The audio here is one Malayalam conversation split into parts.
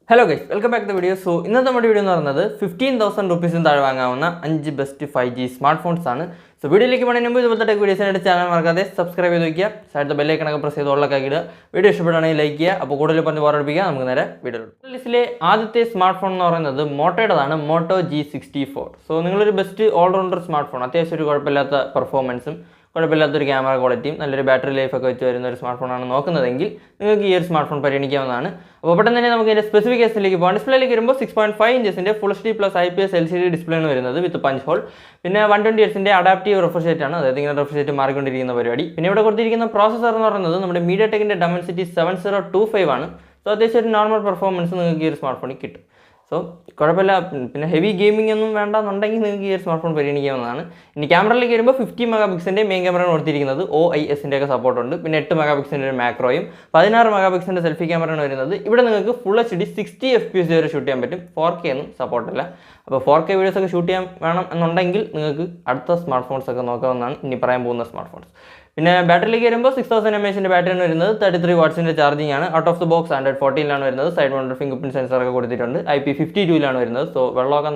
Hello guys, welcome back to the video. So ഇന്നത്തെ നമ്മുടെ വീഡിയോ എന്ന് പറയുന്നത് 15,000 റുപ്പീസിന് താഴെ വാങ്ങാവുന്ന 5 ബെസ്റ്റ് 5G സ്മാർട്ട് ഫോൺസ് ആണ്. സോ വീഡിയോയിലേക്ക് പോകുന്നതിന് മുമ്പ് ഇതുപോലത്തെ ടെക് വീഡിയോസിനായിട്ട് ചാനൽ മറക്കാതെ സബ്സ്ക്രൈബ് ചെയ്ത് വയ്ക്കുക. സൈഡിൽ ബെല്ലൈക്കണൊക്കെ പ്രസ് ചെയ്ത് ഓളൊക്കെ ഇടുക. വീഡിയോ ഇഷ്ടപ്പെടുകയാണെങ്കിൽ ലൈക്ക് ചെയ്യുക. അപ്പോൾ കൂടുതൽ പറഞ്ഞ് ബോറടിപ്പിക്കുക. നമുക്ക് നേരെ വീഡിയോയിലോട്ട്. ലിസ്റ്റിലെ ആദ്യത്തെ സ്മാർട്ട് ഫോൺ എന്ന് പറയുന്നത് മോട്ടോയുടേതാണ്, മോട്ടോ G64. സോ നിങ്ങളൊരു ബെസ്റ്റ് ഓൾറൗണ്ടർ സ്മാർട്ട് ഫോൺ, അത്യാവശ്യം ഒരു കുഴപ്പമില്ലാത്ത പെർഫോമൻസും കുഴപ്പമില്ലാത്തൊരു ക്യാമറ ക്വാളിറ്റിയും നല്ലൊരു ബാറ്ററി ലൈഫൊക്കെ വെച്ച് വരുന്ന ഒരു സ്മാർട്ട് ഫോണാണ് നോക്കുന്നതെങ്കിൽ നിങ്ങൾക്ക് ഈ ഒരു സ്മാർട്ട് ഫോൺ പരിഗണിക്കാവുന്നതാണ്. അപ്പോൾ പെട്ടെന്ന് തന്നെ നമുക്ക് ഇതിൻ്റെ സ്പെസിഫിക്കേഷനിലേക്ക് പോകാം. ഡിസ്പ്ലേയിലേക്ക് വരുമ്പോൾ 6.5 ഇഞ്ചസിൻ്റെ full HD plus IPS LCD display ആണ് വരുന്നത് വിത്ത് പഞ്ച് ഹോൾ. പിന്നെ 120 Hz അഡാപ്റ്റീവ് റിഫ്രഷ് റേറ്റ് ആണ്, അതായത് ഇങ്ങനെ റിഫ്രഷ് റേറ്റ് മാറിക്കൊണ്ടിരിക്കുന്ന പരിപാടി. പിന്നെ ഇവിടെ കൊടുത്തിരിക്കുന്ന പ്രോസസ്സർ എന്ന് പറയുന്നത് നമ്മുടെ MediaTekന്റെ Dimensity 7025 ആണ്. സോ അത്യാവശ്യം ഒരു നോർമൽ പെർഫോമൻസ് നിങ്ങൾക്ക് ഈ ഒരു സ്മാർട്ട് ഫോണിൽ കിട്ടും. സോ കുഴപ്പമില്ല. പിന്നെ ഹെവി ഗെയിമിംഗ് ഒന്നും വേണ്ടെന്നുണ്ടെങ്കിൽ നിങ്ങൾക്ക് ഈ ഒരു സ്മാർട്ട് ഫോൺ പരിഗണിക്കാവുന്നതാണ്. ഇനി ക്യാമറയിലേക്ക് വരുമ്പോൾ 50 മെഗാ പിക്സലിൻ്റെ മെയിൻ ക്യാമറയാണ് കൊടുത്തിരിക്കുന്നത്. OIS-ൻ്റെ ഒക്കെ സപ്പോർട്ടുണ്ട്. പിന്നെ 8 മെഗാ പിക്സലിൻ്റെ ഒരു മാക്രോയും 16 മെഗാ പിക്സലിൻ്റെ സെൽഫി ക്യാമറയാണ് വരുന്നത്. ഇവിടെ നിങ്ങൾക്ക് ഫുൾ HD 60 FPS വരെ ഷൂട്ട് ചെയ്യാൻ പറ്റും. 4K ഒന്നും സപ്പോർട്ടില്ല. അപ്പോൾ 4K വീഡിയോസ് ഒക്കെ ഷൂട്ട് ചെയ്യാൻ വേണം എന്നുണ്ടെങ്കിൽ നിങ്ങൾക്ക് അടുത്ത സ്മാർട്ട് ഫോൺസ് ഒക്കെ നോക്കാവുന്നതാണ് ഇനി പറയാൻ പോകുന്ന സ്മാർട്ട് ഫോൺസ്. പിന്നെ ബാറ്ററിയിലേക്ക് വരുമ്പോൾ 6000 mAh ബാറ്ററിയാണ് വരുന്നത്. 33 വാട്ട്സിൻ്റെ ചാർജിങ് ആണ്. Out of the box Android 14 വരുന്നത്. സൈഡ് മൗണ്ടഡ് ഫിംഗർ പ്രിന്റ് സെൻസറൊക്കെ കൊടുത്തിട്ടുണ്ട്. IP52 വരുന്നത്. സോ വെള്ളമൊക്കെ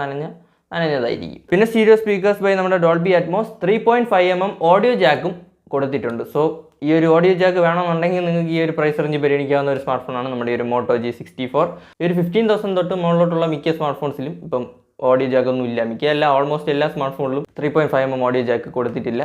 നനഞ്ഞതായിരിക്കും. പിന്നെ സ്റ്റീരിയോ സ്പീക്കേഴ്സ് ബൈ നമ്മുടെ ഡോൾബി അറ്റ്മോസ് 3.5mm ഓഡിയോ ജാക്കും കൊടുത്തിട്ടുണ്ട്. സോ ഈ ഒരു ഓഡിയോ ജാക്ക് വേണമെന്നുണ്ടെങ്കിൽ നിങ്ങൾക്ക് ഈ ഒരു പ്രൈസ് റേഞ്ച് പരിഗണിക്കാവുന്ന ഒരു സ്മാർട്ട് ഫോണാണ് നമ്മുടെ ഈ ഒരു മോട്ടോ G64. ഈ ഒരു 15,000 തൊട്ട് മുകളിലോട്ടുള്ള മിക്ക സ്മാർട്ട് ഫോൺസിലും ഇപ്പം ഓഡിയോ ജാക്കൊന്നും ഇല്ല. ഓൾമോസ്റ്റ് എല്ലാ സ്മാർട്ട് ഫോണിലും 3.5mm ഓഡിയോ ജാക്ക് കൊടുത്തിട്ടില്ല.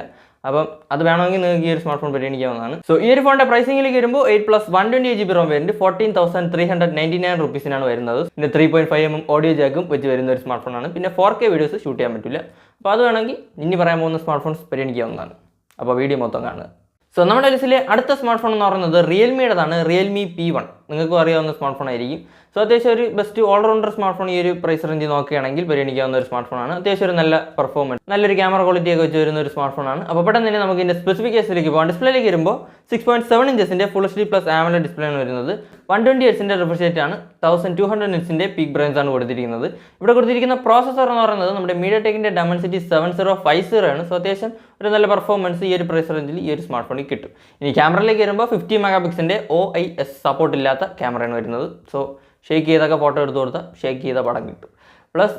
അപ്പം അത് വേണമെങ്കിൽ നിങ്ങൾക്ക് ഈ ഒരു സ്മാർട്ട് ഫോൺ പരിഗണിക്കാവുന്നതാണ്. സോ ഈ ഒരു ഫോണിന്റെ പ്രൈസിംഗിലേക്ക് വരുമ്പോൾ 8+ 128GB ROM വേരിയന്റ് 14,399 റുപ്പീസിനാണ് വരുന്നത്. പിന്നെ 3.5mm ഓഡിയോ ജാക്കും വെച്ച് വരുന്ന ഒരു സ്മാർട്ട് ഫോണാണ്. പിന്നെ 4K വീഡിയോസ് ഷൂട്ട് ചെയ്യാൻ പറ്റില്ല. അപ്പോൾ അത് വേണമെങ്കിൽ ഇനി പറയാൻ പോകുന്ന സ്മാർട്ട് ഫോൺസ് പരിഗണിക്കാവുന്നതാണ്. അപ്പോൾ വീഡിയോ മൊത്തം കാണുക. സോ നമ്മുടെ ലിസ്റ്റിലെ അടുത്ത സ്മാർട്ട് ഫോൺ എന്ന് പറയുന്നത് റിയൽമിയുടേതാണ്. റിയൽമി P1 നിങ്ങൾക്കും അറിയാവുന്ന സ്മാർട്ട് ഫോൺ ആയിരിക്കും. സോ അത്യാവശ്യം ഒരു ബെസ്റ്റ് ഓൾറൗണ്ടർ സ്മാർട്ട് ഫോൺ ഈ ഒരു പ്രൈസ് റേഞ്ച് നോക്കുകയാണെങ്കിൽ പരിഗണിക്കാവുന്ന ഒരു സ്മാർട്ട് ഫോണാണ്. അത്യാവശ്യം ഒരു നല്ല പെർഫോമൻസ്, നല്ലൊരു ക്യാമറ ക്വാളിറ്റി ഒക്കെ വെച്ച് വരുന്ന ഒരു സ്മാർട്ട് ഫോണാണ്. അപ്പോൾ പെട്ടെന്ന് തന്നെ നമുക്ക് ഇതിൻ്റെ സ്പെസിഫിക്കേഷനിലേക്ക് പോകാം. ഡിസ്പ്ലേയിലേക്ക് വരുമ്പോൾ 6.7 ഇഞ്ചസിൻ്റെ full HD plus AMOLED display ആണ് വരുന്നത്. 120 Hz റിഫ്രഷ് റേറ്റ് ആണ്. 1200 nits പീക്ക് ബ്രൈറ്റ്നസ് ആണ് കൊടുത്തിരിക്കുന്നത്. ഇവിടെ കൊടുത്തിരിക്കുന്ന പ്രോസസ്സർ എന്ന് പറയുന്നത് നമ്മുടെ MediaTekന്റെ Dimensity 7050 ആണ്. സോ അത്യാവശ്യം ഒരു നല്ല പെർഫോമൻസ് ഈ ഒരു പ്രൈസ് റേഞ്ചിൽ ഈ ഒരു സ്മാർട്ട് ഫോണിൽ കിട്ടും. ഇനി ക്യാമറയിലേക്ക് വരുമ്പോൾ 50 മെഗാ പിക്സലിൻ്റെ OIS സപ്പോർട്ട് ഇല്ലാത്ത ക്യാമറയാണ് വരുന്നത്. സോ ഷേക്ക് ചെയ്തൊക്കെ ഫോട്ടോ എടുത്ത് കൊടുത്താൽ ഷേക്ക് ചെയ്ത പടം കിട്ടും. പ്ലസ്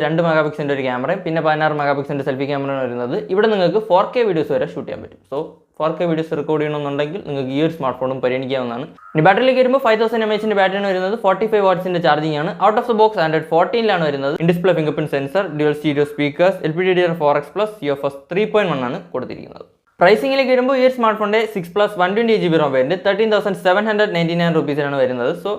2 മെഗാ പിക്സലിൻ്റെ ഒരു ക്യാമറയും പിന്നെ 16 മെഗാ പിക്സലിൻ്റെ സെൽഫി ക്യാമറയാണ് വരുന്നത്. ഇവിടെ നിങ്ങൾക്ക് 4K വീഡിയോസ് വരെ ഷൂട്ട് ചെയ്യാൻ പറ്റും. സോ 4K വീഡിയോസ് റെക്കോർഡ് ചെയ്യണമെന്നുണ്ടെങ്കിൽ നിങ്ങൾക്ക് ഈ ഒരു സ്മാർട്ട് ഫോണും പരിഗണിക്കാവുന്നതാണ്. ഇനി ബാറ്ററിയിലേക്ക് വരുമ്പോൾ 5000 mAh ബാറ്ററിയാണ് വരുന്നത്. 45 വാട്ട്സിൻ്റെ ചാർജിങ് ആണ്. Out of the box Android 14 വരുന്നത്. In display finger print sensor, dual stereo speakers, LPDDR4X+, UFS 3.1 ആണ് കൊടുത്തിരിക്കുന്നത്. പ്രൈസിംഗിലേക്ക് വരുമ്പോൾ ഈ ഒരു സ്മാർട്ട് ഫോണിൻ്റെ 6+ 128GB ROM വേരിയന്റ് 13,799 റുപ്പീസിനാണ് വരുന്നത്. സോ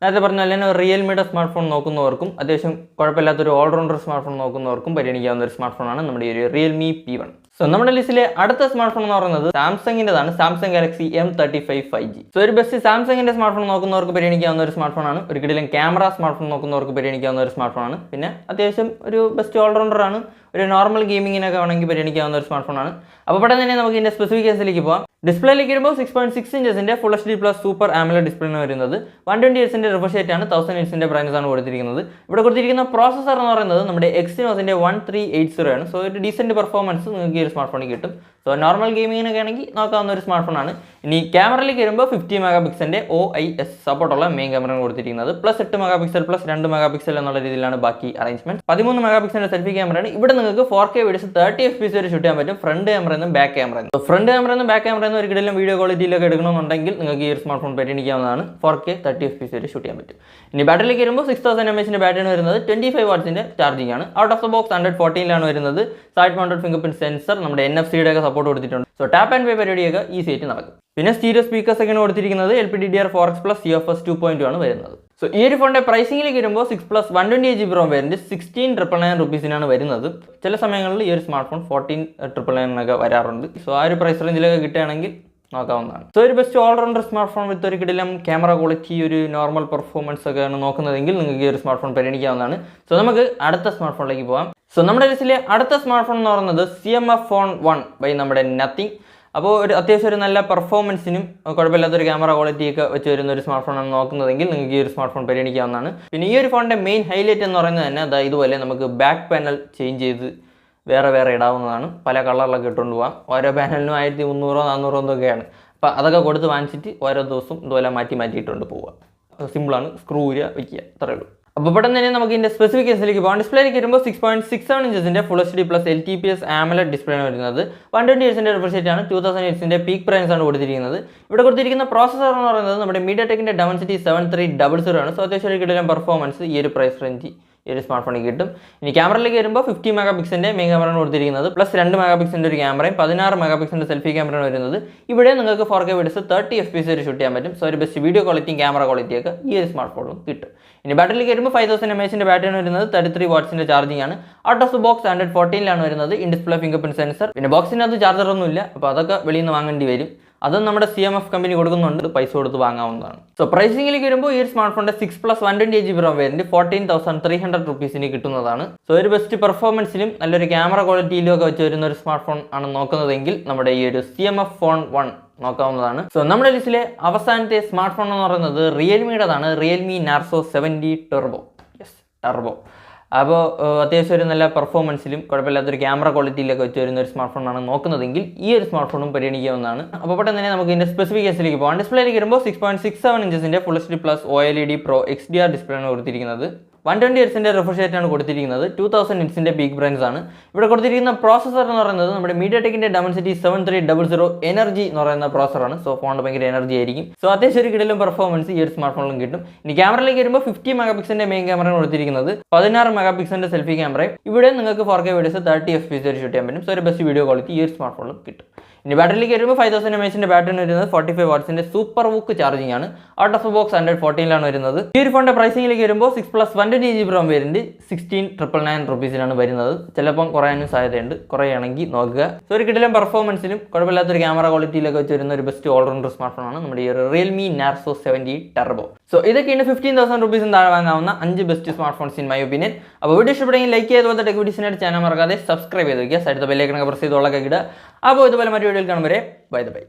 നേരത്തെ പറഞ്ഞ പോലെ തന്നെ റിയൽമിയുടെ സ്മാർട്ട് ഫോൺ നോക്കുന്നവർക്കും അത്യാവശ്യം കുഴപ്പമില്ലാത്തൊരു ഓൾറൗണ്ടർ സ്മാർട്ട് ഫോൺ നോക്കുന്നവർക്കും പരിഗണിക്കാവുന്ന ഒരു സ്മാർട്ട് ഫോണാണ് നമ്മുടെ ഈ ഒരു റിയൽമി P1. സോ നമ്മുടെ ലിസ്റ്റിലെ അടുത്ത സ്മാർട്ട് ഫോൺ എന്ന് പറയുന്നത് സാംസങ്ങിൻ്റെതാണ്. Samsung Galaxy M35 5G. So ഒരു ബെസ്റ്റ് സാംസങ്ങിൻ്റെ സ്മാർട്ട് ഫോൺ നോക്കുന്നവർക്ക് പരിഗണിക്കാവുന്ന ഒരു സ്മാർട്ട് ഫോണാണ്. ഒരിക്കലും ക്യാമറ സ്മാർട്ട് ഫോൺ നോക്കുന്നവർക്ക് പരിഗണിക്കാവുന്ന ഒരു സ്മാർട്ട് ഫോണാണ്. പിന്നെ അത്യാവശ്യം ഒരു ബെസ്റ്റ് ഓൾറൗണ്ടർ ആണ്. ഒരു നോർമൽ ഗെയിമിങ്ങിനൊക്കെ വേണമെങ്കിൽ പരിഗണിക്കാവുന്ന ഒരു സ്മാർട്ട് ഫോണാണ്. അപ്പോൾ പെട്ടെന്ന് തന്നെ നമുക്ക് ഇതിൻ്റെ സ്പെസിഫിക്കേഷനിലേക്ക് പോകാം. ഡിസ്പ്ലേയിലേക്ക് വരുമ്പോൾ 6.6 ഇഞ്ചസിൻ്റെ full HD plus super AMOLED display ആണ് വരുന്നത്. 120 Hz റിഫ്രഷ് റേറ്റ് ആണ്. 1000 nits ബ്രൈറ്റ്നസ് ആണ് കൊടുത്തിരിക്കുന്നത്. ഇവിടെ കൊടുത്തിരിക്കുന്ന പ്രോസസ്സർ എന്ന് പറയുന്നത് നമ്മുടെ Exynosന്റെ 1380 ആണ്. സോ ഒരു ഡീസൻറ്റ് പെർഫോമൻസ് നിങ്ങൾക്ക് ഈ ഒരു സ്മാർട്ട് ഫോണിൽ കിട്ടും. സോ നോർമൽ ഗെയിമിങ്ങിനൊക്കെ ആണെങ്കിൽ നോക്കാവുന്ന ഒരു സ്മാർട്ട് ഫോണാണ്. ഇനി ക്യാമറയിലേക്ക് വരുമ്പോൾ 50 മെഗാ പിക്സലിൻ്റെ OIS സപ്പോർട്ടുള്ള മെയിൻ ക്യാമറയാണ് കൊടുത്തിരിക്കുന്നത്. Plus 8 mega pixel plus 2 mega pixel എന്നുള്ള രീതിയിലാണ് ബാക്കി അറേഞ്ച്മെന്റ്. 13 മെഗാ പിക്സലിൻ്റെ സെൽഫി ക്യാമറയാണ്. ഇവിടെ നിങ്ങൾക്ക് 4K വീഡിയോസ് 30 FPS വരെ ഷൂട്ട് ചെയ്യാൻ പറ്റും. ഫ്രണ്ട് ക്യാമറയെന്നും ബാക്ക് ക്യാമറയെന്നും. ഫ്രണ്ട് ക്യാമറയെന്നും ബാക്ക് ക്യാമറയെന്നും ഒരിക്കലും വീഡിയോ ക്വാളിറ്റിയിലൊക്കെ എടുക്കണമെന്നുണ്ടെങ്കിൽ നിങ്ങൾക്ക് ഈ ഒരു സ്മാർട്ട് ഫോൺ പരിഗണിക്കാവുന്നതാണ്. 4K 30 FPS വരെ ഷൂട്ട് ചെയ്യാൻ പറ്റും. ഇനി ബാറ്ററിയിലേക്ക് വരുമ്പോൾ 6000 mAh ബാറ്ററിയാണ് വരുന്നത്. 25 വാട്ട്സിൻ്റെ ചാർജിങ് ആണ്. Out of the box Android 14 വരുന്നത്. Side mounted finger print sensor, നമ്മുടെ NFC-യുടെ ഒക്കെ സപ്പോർട്ട് കൊടുത്തിട്ടുണ്ട്. സോ ടാപ്പ് ആൻഡ് പേ പരിപാടിയൊക്കെ ഈസി ആയിട്ട് നടക്കും. പിന്നെ സ്റ്റീരിയോ സ്പീക്കേഴ്സ് ഒക്കെയാണ് കൊടുത്തിരിക്കുന്നത്. LPDDR4X+, UFS 2.2 ആണ് വരുന്നത്. സോ ഈ ഒരു ഫോണിന്റെ പ്രൈസിംഗിലേക്ക് വരുമ്പോൾ 6+ 128GB ROM വേരിയന്റ് 16,999 റുപ്പീസിനാണ് വരുന്നത്. ചില സമയങ്ങളിൽ ഈ ഒരു സ്മാർട്ട് ഫോൺ 14,999 വരാറുണ്ട്. സോ ആ ഒരു പ്രൈസ് റേഞ്ചിലൊക്കെ കിട്ടുകയാണെങ്കിൽ നോക്കാവുന്നതാണ്. സോ ഒരു best allrounder smart phone with ഒരു കിടിലം ക്യാമറ ക്വാളിറ്റി, ഒരു നോർമൽ പെർഫോമൻസ് ഒക്കെയാണ് നോക്കുന്നതെങ്കിൽ നിങ്ങൾക്ക് ഈ ഒരു സ്മാർട്ട് ഫോൺ പരിഗണിക്കാവുന്നതാണ്. സോ നമുക്ക് അടുത്ത സ്മാർട്ട് ഫോണിലേക്ക് പോകാം. സോ നമ്മുടെ ലിസ്റ്റിലെ അടുത്ത സ്മാർട്ട് ഫോൺ എന്ന് പറയുന്നത് CMF Phone 1 ബൈ നമ്മുടെ നത്തിങ്. അപ്പോൾ ഒരു അത്യാവശ്യം ഒരു നല്ല പെർഫോമൻസിനും കുഴപ്പമില്ലാത്തൊരു ക്യാമറ ക്വാളിറ്റി ഒക്കെ വെച്ച് വരുന്ന ഒരു സ്മാർട്ട് ഫോണാണ് നോക്കുന്നതെങ്കിൽ നിങ്ങൾക്ക് ഈ ഒരു സ്മാർട്ട് ഫോൺ പരിഗണിക്കാവുന്നതാണ്. പിന്നെ ഈ ഒരു ഫോണിൻ്റെ മെയിൻ ഹൈലൈറ്റ് എന്ന് പറയുന്നത് തന്നെ അതായത് ഇതുപോലെ നമുക്ക് ബാക്ക് പാനൽ ചേഞ്ച് ചെയ്ത് വേറെ ഇടാവുന്നതാണ്. പല കളറിലൊക്കെ ഇട്ടുകൊണ്ട് പോകാം. ഓരോ പാനലിനും 1300 400 എന്നൊക്കെയാണ്. അപ്പോൾ അതൊക്കെ കൊടുത്ത് വാങ്ങിച്ചിട്ട് ഓരോ ദിവസവും ഇതുപോലെ മാറ്റി ഇട്ടുകൊണ്ട് പോവുക. സിമ്പിളാണ്, സ്ക്രൂ വയ്ക്കുക, അത്രയേ ഉള്ളൂ. അപ്പോൾ പെട്ടെന്ന് തന്നെ നമുക്ക് ഇതിൻ്റെ സ്പെസിഫിക്കേഷനിലേക്ക് പോകാം. ഡിസ്പ്ലേയിലേക്ക് വരുമ്പോൾ 6.67 ഇഞ്ചസിൻ്റെ full HD plus LTPS AMOLED display ആണ് വരുന്നത്. 120 Hz റിഫ്രഷ് റേറ്റ് ആണ്. 2000 Hz പീക്ക് ബ്രൈറ്റ്നസ് ആണ് കൊടുത്തിരിക്കുന്നത്. ഇവിടെ കൊടുത്തിരിക്കുന്ന പ്രോസസ്സർ എന്ന് പറയുന്നത് നമ്മുടെ MediaTekന്റെ Dimensity 7300 ആണ്. സോ അത്യാവശ്യം കിട്ടുന്ന പെർഫോമൻസ് ഈ ഒരു പ്രൈസ് റേഞ്ച് ഈ ഒരു സ്മാർട്ട് ഫോണിൽ കിട്ടും. ഇനി ക്യാമറയിലേക്ക് വരുമ്പോൾ 50 മെഗാ പിക്സലിൻ്റെ മെയിൻ ക്യാമറയാണ് കൊടുത്തിരിക്കുന്നത്. പ്ലസ് 2 മെഗാ പിക്സലിൻ്റെ ഒരു ക്യാമറയും 16 മെഗാ പിക്സലിൻ്റെ സെൽഫി ക്യാമറയാണ് വരുന്നത്. ഇവിടെ നിങ്ങൾക്ക് 4K വീഡിയോസ് 30 FPS വരെ ഷൂട്ട് ചെയ്യാൻ പറ്റും. സോ ഒരു ബെസ്റ്റ് വീഡിയോ ക്വാളിറ്റിയും ക്യാമറ ക്വാളിറ്റിയൊക്കെ ഈ ഒരു സ്മാർട്ട് ഫോണിലും കിട്ടും. ഇനി ബാറ്ററിയിലേക്ക് വരുമ്പോൾ 5000 mAh ബാറ്ററിയാണ് വരുന്നത്. 33 വാട്ട്സിൻ്റെ ചാർജിംഗ് ആണ്. ഔട്ട് ഓഫ് ദ ബോക്സ് 114 വരുന്നത്. In display finger print sensor. പിന്നെ ബോക്സിനകത്ത് ചാർജറൊന്നും ഇല്ല, അപ്പോൾ അതൊക്കെ വെളിയിൽ നിന്ന് വാങ്ങേണ്ടി വരും. അതും നമ്മുടെ CMF കമ്പനി കൊടുക്കുന്നുണ്ട്, പൈസ കൊടുത്ത് വാങ്ങാവുന്നതാണ്. സോ പ്രൈസിംഗിലേക്ക് വരുമ്പോൾ ഈ ഒരു സ്മാർട്ട് ഫോണിന്റെ 6+ 128GB RAM വേരിയന്റ് 14,300 റുപ്പീസിന് കിട്ടുന്നതാണ്. സോ ഒരു ബെസ്റ്റ് പെർഫോമൻസിലും നല്ലൊരു ക്യാമറ ക്വാളിറ്റിയിലും ഒക്കെ വെച്ച് വരുന്ന ഒരു സ്മാർട്ട് ഫോൺ ആണ് നോക്കുന്നതെങ്കിൽ നമ്മുടെ ഈ ഒരു CMF ഫോൺ 1 നോക്കാവുന്നതാണ്. സോ നമ്മുടെ ലിസ്റ്റിലെ അവസാനത്തെ സ്മാർട്ട് ഫോൺ എന്ന് പറയുന്നത് റിയൽമിയുടേതാണ്. Realme Narzo 70 turbo. ടർബോ അപ്പോൾ അത്യാവശ്യം ഒരു നല്ല പെർഫോമൻസിലും കുഴപ്പമില്ലാത്തൊരു ക്യാമറ ക്വാളിറ്റിയിലൊക്കെ വെച്ച് വരുന്ന ഒരു സ്മാർട്ട് ഫോണാണ് നോക്കുന്നതെങ്കിൽ ഈ ഒരു സ്മാർട്ട് ഫോണും പരിഗണിക്കാവുന്നതാണ്. അപ്പോൾ പെട്ടെന്ന് തന്നെ നമുക്ക് ഇതിൻ്റെ സ്പെസിഫിക്കേഷനിലേക്ക് പോകാം. ഡിസ്പ്ലേയിലേക്ക് വരുമ്പോൾ 6.67 ഇഞ്ചസിൻ്റെ full HD plus OLED Pro XDR display ആണ് കൊടുത്തിരിക്കുന്നത്. 120 Hz റിഫ്രഷ് റേറ്റ് ആണ് കൊടുത്തിരിക്കുന്നത്. 2000 Hz പീക്ക് ബ്രൈറ്റ്നസ് ആണ്. ഇവിടെ കൊടുത്തിരിക്കുന്ന പ്രോസസ്സർ എന്ന് പറയുന്നത് നമ്മുടെ MediaTekന്റെ Dimensity 7300 എനർജി എന്ന് പറയുന്ന പ്രോസസ്സറാണ്. സോ ഫോണിന് ഭയങ്കര എനർജി ആയിരിക്കും. സോ അത്യാവശ്യം ഒരു കിടലും പെർഫോമൻസ് ഈ ഒരു സ്മാർട്ട് ഫോണിലും കിട്ടും. ഇനി ക്യാമറയിലേക്ക് വരുമ്പോൾ 50 മെഗാ പിക്സലിന്റെ മെയിൻ ക്യാമറയാണ് കൊടുത്തിരിക്കുന്നത്. 16 മെഗാ പിക്സലിന്റെ സെൽഫി ക്യാമറയും. ഇവിടെ നിങ്ങൾക്ക് 4K വീഡിയോസ് 30 FPS വരെ ഷൂട്ട് ചെയ്യാൻ പറ്റും. സോ ഒരു ബെസ്റ്റ് വീഡിയോ ക്വാളിറ്റി ഈ ഒരു സ്മാർട്ട് ഫോണിലും കിട്ടും. ഇനി ബാറ്ററിയിലേക്ക് വരുമ്പോൾ 5000 mAh ബാറ്ററി വരുന്നത് 45 വാട്ട്സിന്റെ സൂപ്പർ വൂക്ക് ചാർജിംഗ് ആണ്. ഔട്ട് ഓഫ് ബോക്സ് 114 വരുന്നത്. ഈ ഒരു ഫോണിന്റെ പ്രൈസിംഗിലേക്ക് വരുമ്പോൾ 6+ 128GB RAM വേരിയന്റ് 16,999 റുപ്പീസിലാണ് വരുന്നത്. ചിലപ്പം കുറയാനും സാധ്യതയുണ്ട്, കുറയുകയാണെങ്കിൽ നോക്കുക. സോ ഒരു കിടിലൻ പെർഫോമൻസിലും കുഴപ്പമില്ലാത്തൊരു ക്യാമറ ക്വാളിറ്റിയിലൊക്കെ വെച്ച് വരുന്ന ഒരു ബെസ്റ്റ് ഓൾറൗണ്ടർ സ്മാർട്ട് ഫോണാണ് നമ്മുടെ ഈ ഒരു റിയൽമി നാർസോ 70 ടർബോ. സോ ഇതൊക്കെയാണ് 15,000 റുപ്പീസിന് താഴെ വാങ്ങാവുന്ന 5 best smart phones in my opinion. അപ്പോൾ വീഡിയോ ഇഷ്ടപ്പെടുമെങ്കിൽ ലൈക്ക് ചെയ്തുപോലത്തെ ടെക് വീഡിയോസിനായിട്ട് ചാനൽ മറക്കാതെ സബ്സ്ക്രൈബ് ചെയ്ത് വയ്ക്കുക. സൈഡിൽ ബെല്ലൈക്കൺ പ്രസ് ചെയ്ത് ഉള്ളൊക്കെ ഇടുക. അപ്പോൾ ഇതുപോലെ മറ്റു വീഡിയോയിൽ കാണുമ്പോൾ ബൈ.